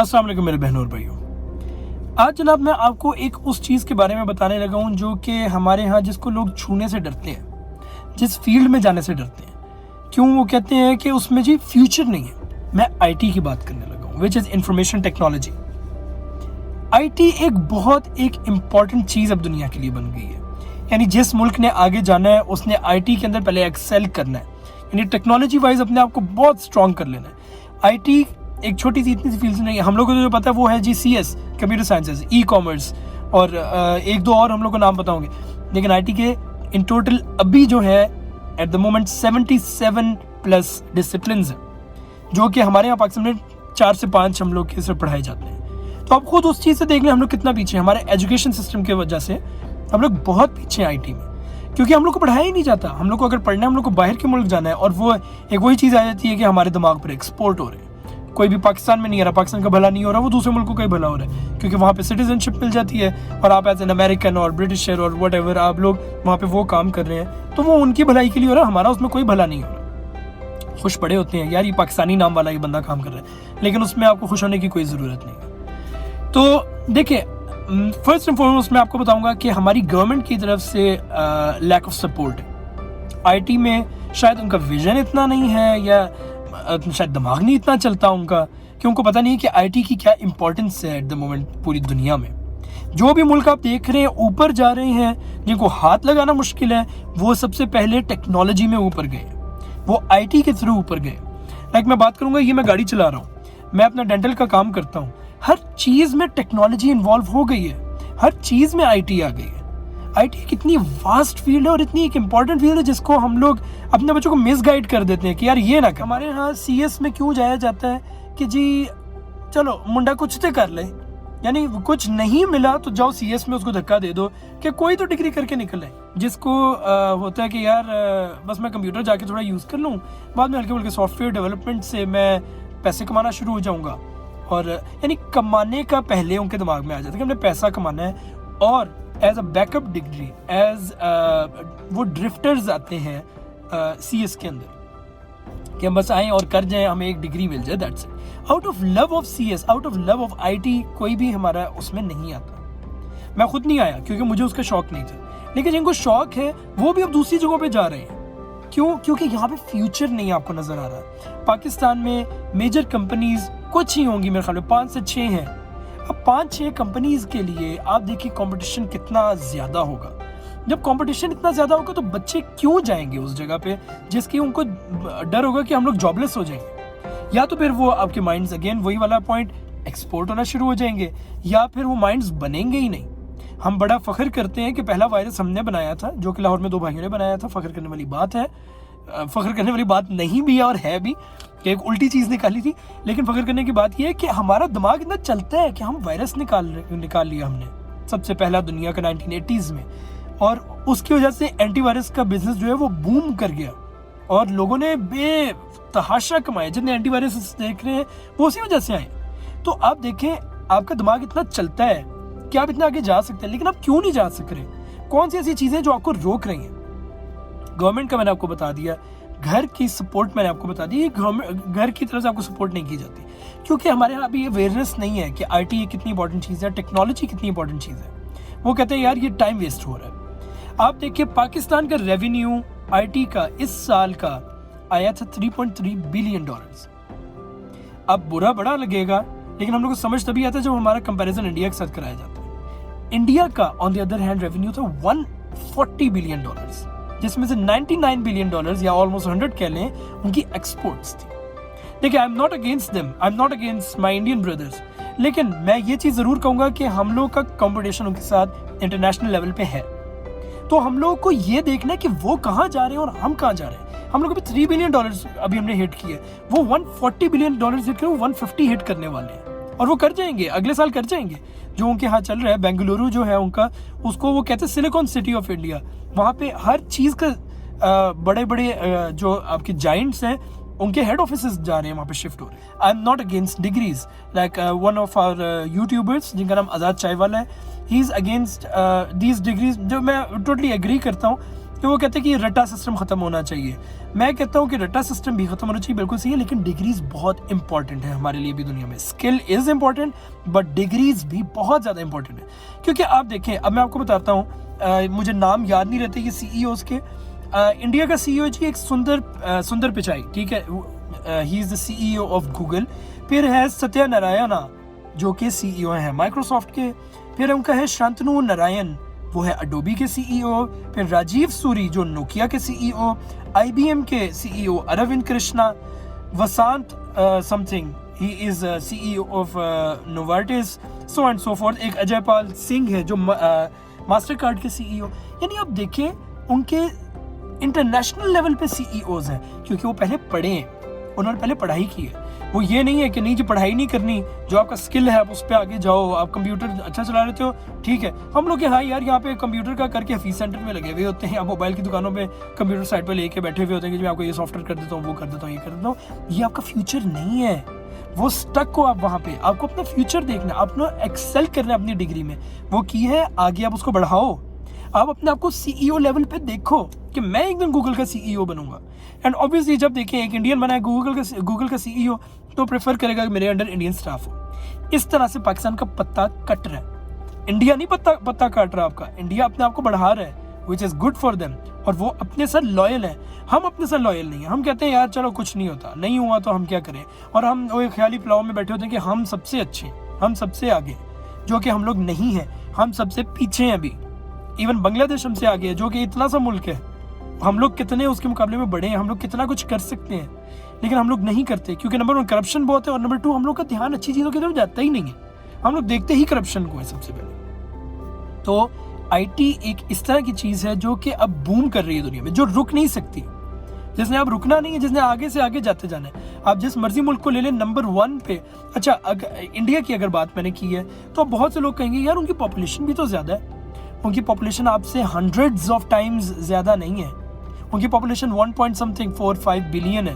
अस्सलाम वालेकुम मेरे बहनों और भाइयों। आज जनाब मैं आपको एक उस चीज़ के बारे में बताने लगा हूँ जो कि हमारे यहाँ जिसको लोग छूने से डरते हैं, जिस फील्ड में जाने से डरते हैं। क्यों? वो कहते हैं कि उसमें जी फ्यूचर नहीं है। मैं आईटी की बात करने लगा हूँ, which is information technology. IT एक इम्पॉर्टेंट चीज़ अब दुनिया के लिए बन गई है। यानी जिस मुल्क ने आगे जाना है उसने आईटी के अंदर पहले एक्सेल करना है, यानी टेक्नोलॉजी वाइज अपने आप को बहुत स्ट्रॉन्ग कर लेना है। आईटी एक छोटी सी इतनी सी फील्ड नहीं है। हम लोग को जो पता है वो है जी CS, computer sciences, e commerce और एक दो और हम लोग को नाम पता होंगे। लेकिन आईटी के इन टोटल अभी जो है एट द मोमेंट 77+ डिसिप्लिन्स हैं जो कि हमारे यहाँ पाकिस्तान में 4 से 5 हम लोग के सिर्फ पढ़ाए जाते हैं। तो आप खुद उस चीज़ से देख लें हम लोग कितना पीछे हैं। हमारे एजुकेशन सिस्टम की वजह से हम लोग बहुत पीछे हैं आईटी में, क्योंकि हम लोग को पढ़ाया ही नहीं जाता। हम लोग को अगर पढ़ना है हम लोग को बाहर के मुल्क जाना है और वो एक वही चीज़ आ जाती है कि हमारे दिमाग पर एक्सपोर्ट हो रहे हैं। कोई भी पाकिस्तान में नहीं आ रहा, पाकिस्तान का भला नहीं हो रहा, वो दूसरे मुल्कों का ही भला हो रहा है, क्योंकि वहाँ पे सिटीजनशिप मिल जाती है और आप एज एन अमेरिकन और ब्रिटिशर और वट एवर आप लोग वहाँ पे वो काम कर रहे हैं, तो वो उनकी भलाई के लिए हो रहा है, हमारा उसमें कोई भला नहीं हो रहा। खुश पड़े होते हैं यार ये पाकिस्तानी नाम वाला ही बंदा काम कर रहा है, लेकिन उसमें आपको खुश होने की कोई ज़रूरत नहीं है। तो देखिए, फर्स्ट एंड फॉरमोस्ट मैं आपको बताऊँगा कि हमारी गवर्नमेंट की तरफ से लैक ऑफ सपोर्ट है आईटी में। शायद उनका विजन इतना नहीं है या शायद दिमाग नहीं इतना चलता उनका, कि उनको पता नहीं है कि आईटी की क्या इंपॉर्टेंस है एट द मोमेंट पूरी दुनिया में। जो भी मुल्क आप देख रहे हैं ऊपर जा रहे हैं, जिनको हाथ लगाना मुश्किल है, वो सबसे पहले टेक्नोलॉजी में ऊपर गए, वो आईटी के थ्रू ऊपर गए। लाइक मैं बात करूंगा, ये मैं गाड़ी चला रहा हूँ, मैं अपना डेंटल का काम करता हूँ, हर चीज़ में टेक्नोलॉजी इन्वॉल्व हो गई है, हर चीज़ में आईटी आ गई है। आईटी कितनी वास्ट फील्ड है और इतनी एक इम्पॉर्टेंट फील्ड है जिसको हम लोग अपने बच्चों को मिसगाइड कर देते हैं कि यार ये ना कर। हमारे यहाँ CS में क्यों जाया जाता है कि जी चलो मुंडा कुछ तो कर ले, यानी कुछ नहीं मिला तो जाओ CS में उसको धक्का दे दो कि कोई तो डिग्री करके निकले। जिसको होता है कि यार बस मैं कंप्यूटर जाके थोड़ा यूज़ कर लूँ, बाद में हल्के हल्के सॉफ्टवेयर डेवलपमेंट से मैं पैसे कमाना शुरू हो जाऊँगा। और यानी कमाने का पहले उनके दिमाग में आ जाता है कि हमने पैसा कमाना है, और as a backup degree as वो ड्रिफ्टर्स आते हैं CS के अंदर कि हम बस आएँ और कर जाएं, हमें एक डिग्री मिल जाए, that's it. Out of love of CS, out of love of IT कोई भी हमारा उसमें नहीं आता। मैं खुद नहीं आया क्योंकि मुझे उसका शौक नहीं था, लेकिन जिनको शौक है वो भी अब दूसरी जगहों पे जा रहे हैं। क्यों? क्योंकि यहाँ पे फ्यूचर नहीं आपको नजर आ रहा। पाकिस्तान में मेजर कंपनीज कुछ ही होंगी, मेरे ख्याल में 5 से 6 हैं। अब 5-6 कंपनीज के लिए आप देखिए कंपटीशन कितना ज़्यादा होगा। जब कंपटीशन इतना ज़्यादा होगा तो बच्चे क्यों जाएंगे उस जगह पे जिसकी उनको डर होगा कि हम लोग जॉबलेस हो जाएंगे, या तो फिर वो आपके माइंड्स अगेन वही वाला पॉइंट एक्सपोर्ट होना शुरू हो जाएंगे, या फिर वो माइंड्स बनेंगे ही नहीं। हम बड़ा फ़ख्र करते हैं कि पहला वायरस हमने बनाया था, जो कि लाहौर में 2 भाइयों ने बनाया था। फ़ख्र करने वाली बात है, फ़ख्र करने वाली बात नहीं भी है और है भी कि एक उल्टी चीज़ निकाली थी। लेकिन फ़ख्र करने की बात यह है कि हमारा दिमाग इतना चलता है कि हम वायरस निकाल लिया हमने सबसे पहला दुनिया का 1980s में, और उसकी वजह से एंटीवायरस का बिजनेस जो है वो बूम कर गया और लोगों ने बेतहाशा कमाए। जितने एंटीवायरस देख रहे हैं वो उसी वजह से आए। तो आप देखें, आपका दिमाग इतना चलता है कि आप इतना आगे जा सकते हैं, लेकिन आप क्यों नहीं जा सक रहे? कौन सी ऐसी चीज़ें जो आपको रोक रही हैं? गवर्नमेंट का मैंने आपको बता दिया, घर की सपोर्ट मैंने आपको बता दी। घर की तरफ से आपको सपोर्ट नहीं की जाती, क्योंकि हमारे यहाँ अभी अवेयरनेस नहीं है कि आईटी कितनी इंपॉर्टेंट चीज़ है, टेक्नोलॉजी कितनी इंपॉर्टेंट चीज़ है। वो कहते हैं यार ये टाइम वेस्ट हो रहा है। आप देखिए, पाकिस्तान का रेवेन्यू आईटी का इस साल का आया था $3.3 बिलियन। अब बुरा बड़ा लगेगा, लेकिन हम लोग को समझ तभी आता है जब हमारा कंपैरिजन इंडिया के साथ कराया जाता है। इंडिया का on the other hand revenue था $140 बिलियन, जिसमें से $99 बिलियन या ऑलमोस्ट 100 कह लें उनकी एक्सपोर्ट्स थी। देखिए, आई am not against them, I am not against my Indian brothers, लेकिन मैं ये चीज़ ज़रूर कहूँगा कि हम लोग का कंपटीशन उनके साथ इंटरनेशनल लेवल पे है। तो हम लोग को ये देखना है कि वो कहाँ जा रहे हैं और हम कहाँ जा रहे हैं। हम लोग अभी $3 बिलियन अभी हमने हिट किए, वो $140 बिलियन हिट करें, वो 150 हिट करने वाले हैं, और वो कर जाएंगे, अगले साल कर जाएंगे। जो उनके यहाँ चल रहा है, बेंगलुरु जो है उनका, उसको वो कहते हैं सिलिकॉन सिटी ऑफ इंडिया। वहाँ पे हर चीज़ का बड़े बड़े जो आपके जाइंट्स हैं उनके हेड ऑफिसेस जा रहे हैं, वहाँ पे शिफ्ट हो रहे हैं। I am not against degrees, like one of our YouTubers जिनका नाम आज़ाद चाय वाला है, he is against these degrees, जो मैं टोटली एग्री करता हूँ कि वो कहते हैं कि रट्टा सिस्टम ख़त्म होना चाहिए। मैं कहता हूँ कि रट्टा सिस्टम भी ख़त्म होना चाहिए, बिल्कुल सही है, लेकिन डिग्रीज़ बहुत इंपॉर्टेंट है हमारे लिए भी दुनिया में। Skill is important but degrees भी बहुत ज़्यादा इंपॉर्टेंट है। क्योंकि आप देखें, अब मैं आपको बताता हूँ, मुझे नाम याद नहीं रहते ये CEOs के। इंडिया का CEO जी एक सुंदर पिचाई, ठीक है, he is the CEO of Google. फिर है सत्या नारायणा जो कि CEO हैं माइक्रोसॉफ्ट के। फिर उनका है शांतनु नारायण, वो है अडोबी के CEO। फिर राजीव सूरी जो नोकिया के CEO, IBM के CEO Arvind Krishna, Vasant something he is CEO of Novartis, so and so forth. एक अजय पाल सिंह है जो मास्टर कार्ड के CEO। यानी आप देखें उनके इंटरनेशनल लेवल पे CEOs हैं, क्योंकि वो पहले पढ़े हैं, उन्होंने पहले पढ़ाई की है। वो ये नहीं है कि नहीं जी पढ़ाई नहीं करनी, जो आपका स्किल है आप उस पर आगे जाओ, आप कंप्यूटर अच्छा चला लेते हो, ठीक है। हम लोग हाँ यार यहाँ पे कंप्यूटर का करके फीस सेंटर में लगे हुए होते हैं, या मोबाइल की दुकानों पे कंप्यूटर साइट पे लेके बैठे हुए होते हैं कि मैं आपको ये सॉफ्टवेयर कर देता हूँ, वो कर देता हूँ, ये कर देता हूँ। ये आपका फ्यूचर नहीं है, वो स्टक हो आप वहाँ पे। आपको अपना फ्यूचर देखना, अपना एक्सेल करना अपनी डिग्री में, वो की है आगे आप उसको बढ़ाओ। आप अपने आप को CEO लेवल पे देखो कि मैं एक दिन गूगल का CEO बनूंगा। एंड ऑब्वियसली जब देखें एक इंडियन बना है गूगल का CEO, तो प्रेफर करेगा कि मेरे अंडर इंडियन स्टाफ हो। इस तरह से पाकिस्तान का पत्ता कट रहा है। इंडिया नहीं पत्ता काट रहा आपका, इंडिया अपने आप को बढ़ा रहा है, which is good for them. और वो अपने साथ लॉयल है, हम अपने साथ लॉयल नहीं है। हम कहते हैं यार चलो कुछ नहीं होता, नहीं हुआ तो हम क्या करें, और हम वो ख्याली पुलाव में बैठे होते हैं कि हम सबसे अच्छे, हम सबसे आगे, जो कि हम लोग नहीं हैं। हम सबसे पीछे हैं अभी। इवन बांग्लादेश हमसे आगे है, जो कि इतना सा मुल्क है। हम लोग कितने उसके मुकाबले में बड़े हैं, हम लोग कितना कुछ कर सकते हैं, लेकिन हम लोग नहीं करते, क्योंकि नंबर 1 करप्शन बहुत है, और नंबर 2 हम लोग का ध्यान अच्छी चीज़ों की तरफ जाता ही नहीं है। हम लोग देखते ही करप्शन को है सबसे पहले। तो IT एक इस तरह की चीज़ है जो कि अब बूम कर रही है दुनिया में, जो रुक नहीं सकती, जिसने अब रुकना नहीं है, जिसने आगे से आगे जाते जाना है। आप जिस मर्जी मुल्क को ले लें, नंबर 1 पे। अच्छा, अगर इंडिया की अगर बात मैंने की है, तो बहुत से लोग कहेंगे यार उनकी पॉपुलेशन भी तो ज़्यादा है। उनकी पॉपुलेशन आपसे हंड्रेड्स ऑफ टाइम्स ज़्यादा नहीं है। उनकी पॉपुलेशन 1.45 बिलियन है,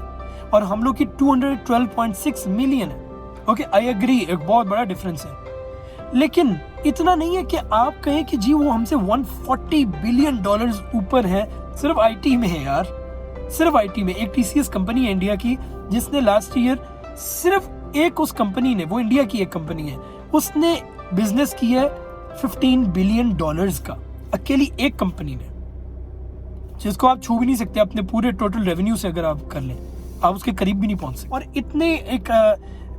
और हम लोग की 212.6 मिलियन है। ओके, आई एग्री, एक बहुत बड़ा डिफरेंस है, लेकिन इतना नहीं है कि आप कहें कि जी वो हमसे 140 बिलियन डॉलर्स ऊपर है। सिर्फ IT में है यार, सिर्फ IT में। एक TCS कंपनी है इंडिया की, जिसने लास्ट ईयर सिर्फ एक उस कंपनी ने, वो इंडिया की एक कंपनी है, उसने बिजनेस किया है 15 बिलियन डॉलर्स का, अकेली एक कंपनी ने, जिसको आप छू भी नहीं सकते अपने पूरे टोटल रेवेन्यू से। अगर आप कर लें, आप उसके करीब भी नहीं पहुंच सकते। और इतने एक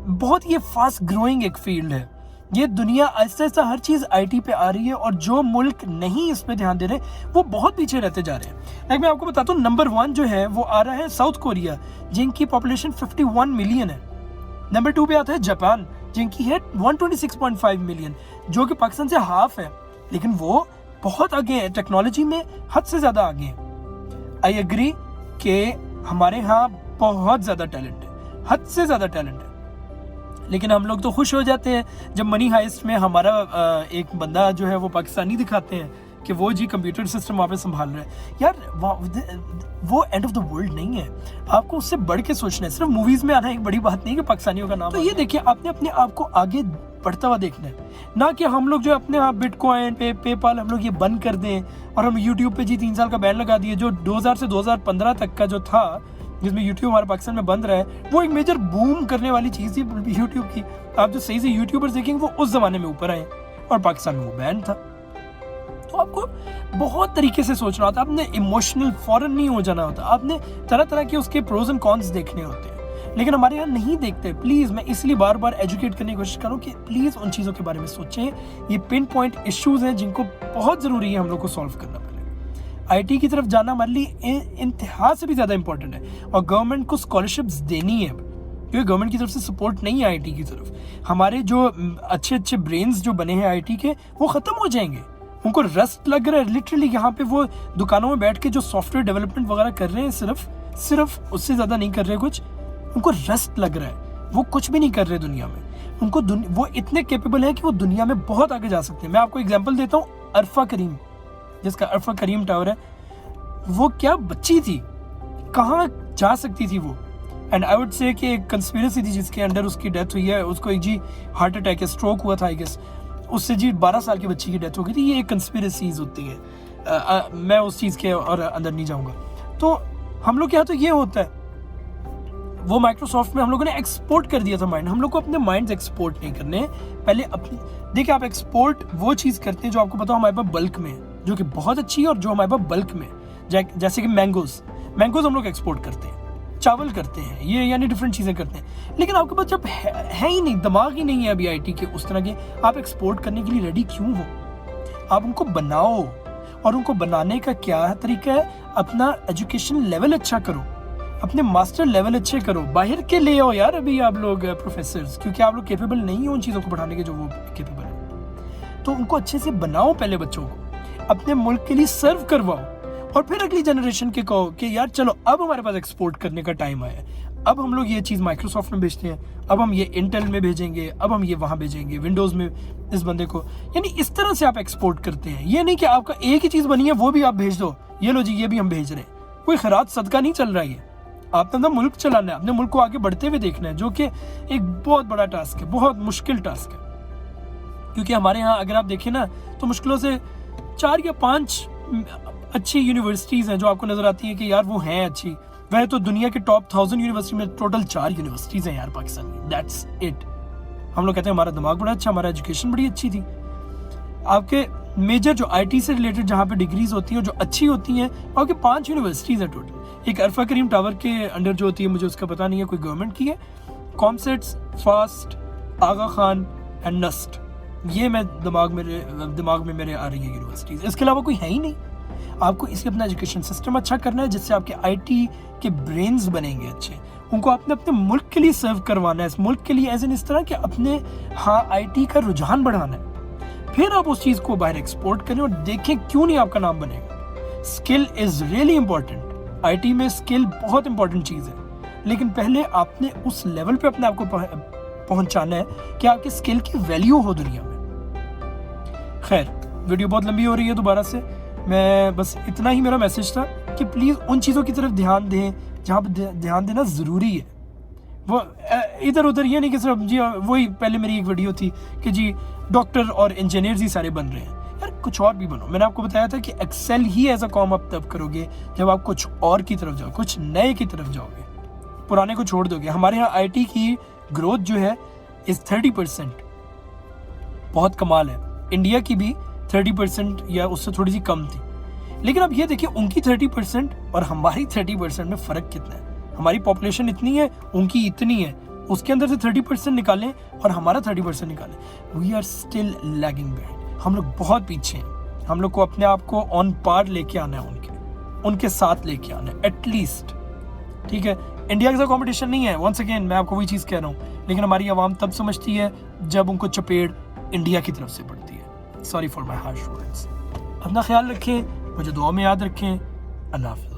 बहुत ये फास्ट ग्रोइंग एक फील्ड है। ये दुनिया आहिस्ता आहिस्ता हर चीज़ IT पे आ रही है, और जो मुल्क नहीं इस पे ध्यान दे रहे वो बहुत पीछे रहते जा रहे हैं। लाइक मैं आपको बताता हूँ, नंबर 1 जो है वो आ रहा है साउथ कोरिया, जिनकी पॉपुलेशन 51 मिलियन है। नंबर 2 पे आता है जापान, जिनकी है 126.5 मिलियन, जो कि पाकिस्तान से हाफ है, लेकिन वो बहुत आगे है टेक्नोलॉजी में, हद से ज़्यादा आगे है। आई एग्री कि हमारे यहाँ बहुत ज़्यादा टैलेंट है, हद से ज़्यादा टैलेंट है, लेकिन हम लोग तो खुश हो जाते हैं जब मनी हाइस्ट में हमारा एक बंदा जो है वो पाकिस्तानी दिखाते हैं कि वो जी कंप्यूटर सिस्टम वहाँ पे संभाल रहा है। यार वो एंड ऑफ द वर्ल्ड नहीं है, आपको उससे बढ़ के सोचना है। सिर्फ मूवीज़ में आना एक बड़ी बात नहीं कि पाकिस्तानियों का नाम। तो ये देखिए, आपने अपने आप को आगे बढ़ता हुआ देखना है, ना कि हम लोग जो अपने यहाँ बिटकॉइन पेपाल हम लोग ये बंद कर दें, और हम यूट्यूब पे जी 3 साल का बैन लगा दिए, जो 2000 से 2015 तक का जो था, जिसमें यूट्यूब हमारे पाकिस्तान में बंद रहा है, वो एक मेजर बूम करने वाली चीज़ थी यूट्यूब की। आप जो सही से यूट्यूबर्स देखेंगे वो उस जमाने में ऊपर आए, और पाकिस्तान में वो बैन था। तो आपको बहुत तरीके से सोचना होता है, आपने इमोशनल फॉरन नहीं हो जाना होता, आपने तरह तरह के उसके प्रोज एंड कॉन्स देखने होते हैं, लेकिन हमारे यहाँ नहीं देखते। प्लीज़, मैं इसलिए बार बार एजुकेट करने की कोशिश करूँ कि प्लीज़ उन चीज़ों के बारे में सोचें। ये पिन पॉइंट इश्यूज़ हैं जिनको बहुत ज़रूरी है हम लोग को सॉल्व करना। IT की तरफ जाना हमारे लिए इंतहा से भी ज़्यादा इंपॉर्टेंट है, और गवर्नमेंट को स्कॉलरशिप्स देनी है, क्योंकि गवर्नमेंट की तरफ से सपोर्ट नहीं है IT की तरफ। हमारे जो अच्छे अच्छे ब्रेन्स जो बने हैं IT के, वो ख़त्म हो जाएंगे। उनको रस्ट लग रहा है लिटरली। यहाँ पे वो दुकानों में बैठ के जो सॉफ्टवेयर डेवलपमेंट वगैरह कर रहे हैं, सिर्फ उससे ज़्यादा नहीं कर रहे कुछ, उनको रस्ट लग रहा है, वो कुछ भी नहीं कर रहे दुनिया में। उनको वो इतने कैपेबल है कि वो दुनिया में बहुत आगे जा सकते हैं। मैं आपको एग्जाम्पल देता हूँ, अरफा करीम, जिसका अरफा करीम टावर है, वो क्या बच्ची थी, कहाँ जा सकती थी वो। एंड आई वुड से कि एक कंस्पिरेसी थी जिसके अंडर उसकी डेथ हुई है। उसको एक जी हार्ट अटैक है, स्ट्रोक हुआ था आई गेस, उससे जी 12 साल की बच्ची की डेथ हो गई थी। ये एक कंस्पिरेसीज होती है, मैं उस चीज़ के और अंदर नहीं जाऊँगा। तो हम लोग के यहाँ तो ये होता है, वो माइक्रोसॉफ्ट में हम लोगों ने एक्सपोर्ट कर दिया था माइंड। हम लोग को अपने माइंड्स एक्सपोर्ट नहीं करने, पहले अपनी देखिए आप एक्सपोर्ट वो चीज़ करते हैं जो आपको पता हो हमारे पास बल्क में है, जो कि बहुत अच्छी है और जो हमारे पास बल्क में जैसे कि मैंगोज़ हम लोग एक्सपोर्ट करते हैं, चावल करते हैं, ये यानी डिफरेंट चीज़ें करते हैं। लेकिन आपके पास जब है ही नहीं, दिमाग ही नहीं है अभी IT के उस तरह के, आप एक्सपोर्ट करने के लिए रेडी क्यों हो? आप उनको बनाओ, और उनको बनाने का क्या तरीका है, अपना एजुकेशन लेवल अच्छा करो, अपने मास्टर लेवल अच्छे करो, बाहर के ले आओ यार अभी आप लोग प्रोफेसर्स, क्योंकि आप लोग कैपेबल नहीं हो उन चीज़ों को पढ़ाने के जो वो कैपेबल है। तो उनको अच्छे से बनाओ पहले बच्चों को, अपने मुल्क के लिए सर्व करवाओ, और फिर अगली जनरेशन के कहो कि यार चलो अब हमारे पास एक्सपोर्ट करने का टाइम आया है, अब हम लोग ये चीज़ माइक्रोसॉफ्ट में भेजते हैं, अब हम ये इंटेल में भेजेंगे, अब हम ये वहाँ भेजेंगे विंडोज़ में इस बंदे को। यानी इस तरह से आप एक्सपोर्ट करते हैं। ये नहीं कि आपका एक ही चीज़ बनी है वो भी आप भेज दो, ये लो जी ये भी हम भेज रहे हैं। कोई खैरात सदका नहीं चल रहा है, आपने अपना मुल्क चलाना है, अपने मुल्क को आगे बढ़ते हुए देखना है, जो कि एक बहुत बड़ा टास्क है, बहुत मुश्किल टास्क है। क्योंकि हमारे यहाँ अगर आप देखें ना तो मुश्किलों से 4 या 5 अच्छी यूनिवर्सिटीज़ हैं जो आपको नज़र आती हैं कि यार वो हैं अच्छी। वह तो दुनिया के टॉप 1000 यूनिवर्सिटी में टोटल 4 यूनिवर्सिटीज़ हैं यार पाकिस्तान में, दैट्स इट। हम लोग कहते हैं हमारा दिमाग बड़ा अच्छा, हमारा एजुकेशन बड़ी अच्छी थी। आपके मेजर जो IT से रिलेटेड जहाँ पे डिग्रीज होती हैं जो अच्छी होती हैं, आपके 5 यूनिवर्सिटीज़ हैं टोटल। एक अरफा करीम टावर के अंडर जो होती है, मुझे उसका पता नहीं है, कोई गवर्नमेंट की है, COMSATS, FAST, Aga Khan and NUST, ये मैं दिमाग में मेरे आ रही है यूनिवर्सिटीज़। इसके अलावा कोई है ही नहीं। आपको इसलिए अपना एजुकेशन सिस्टम अच्छा करना है जिससे आपके IT के ब्रेन्स बनेंगे अच्छे, उनको आपने अपने मुल्क के लिए सर्व करवाना है, इस मुल्क के लिए एज इन इस तरह कि अपने IT का रुझान बढ़ाना है। फिर आप उस चीज़ को बाहर एक्सपोर्ट करें और देखें क्यों नहीं आपका नाम बनेगा। Skill is really important, IT में स्किल बहुत इंपॉर्टेंट चीज़ है, लेकिन पहले आपने उस लेवल पे अपने आप को पहुंचाना है कि आपकी स्किल की वैल्यू हो दुनिया में। खैर, वीडियो बहुत लंबी हो रही है, दोबारा से मैं बस इतना ही मेरा मैसेज था कि प्लीज़ उन चीज़ों की तरफ ध्यान दें जहाँ पर ध्यान देना ज़रूरी है। वो इधर उधर ये नहीं कि सिर्फ जी वही पहले मेरी एक वीडियो थी कि जी डॉक्टर और इंजीनियर्स ही सारे बन रहे हैं। यार कुछ और भी बनो। मैंने आपको बताया था कि एक्सेल ही एज अ कॉम आप तब करोगे जब आप कुछ और की तरफ जाओ, कुछ नए की तरफ जाओगे, पुराने को छोड़ दोगे। हमारे यहाँ IT की ग्रोथ जो है इस 30%, बहुत कमाल है। इंडिया की भी 30% या उससे थोड़ी सी कम थी, लेकिन अब ये देखिए उनकी 30% और हमारी 30% में फ़र्क कितना है। हमारी पॉपुलेशन इतनी है, उनकी इतनी है, उसके अंदर से 30% निकालें और हमारा 30% निकालें, we are still lagging behind. हम लोग बहुत पीछे हैं। हम लोग को अपने आप को ऑन पार लेके आना है, उनके साथ लेके आना है एटलीस्ट। ठीक है, इंडिया के साथ कंपटीशन नहीं है, वंस अगेन मैं आपको वही चीज़ कह रहा हूँ, लेकिन हमारी आवाम तब समझती है जब उनको चपेड़ इंडिया की तरफ से पड़ती है। Sorry for my harsh words. अपना ख्याल रखें, मुझे दुआ में याद रखें। अल्लाह हाफ़िज़।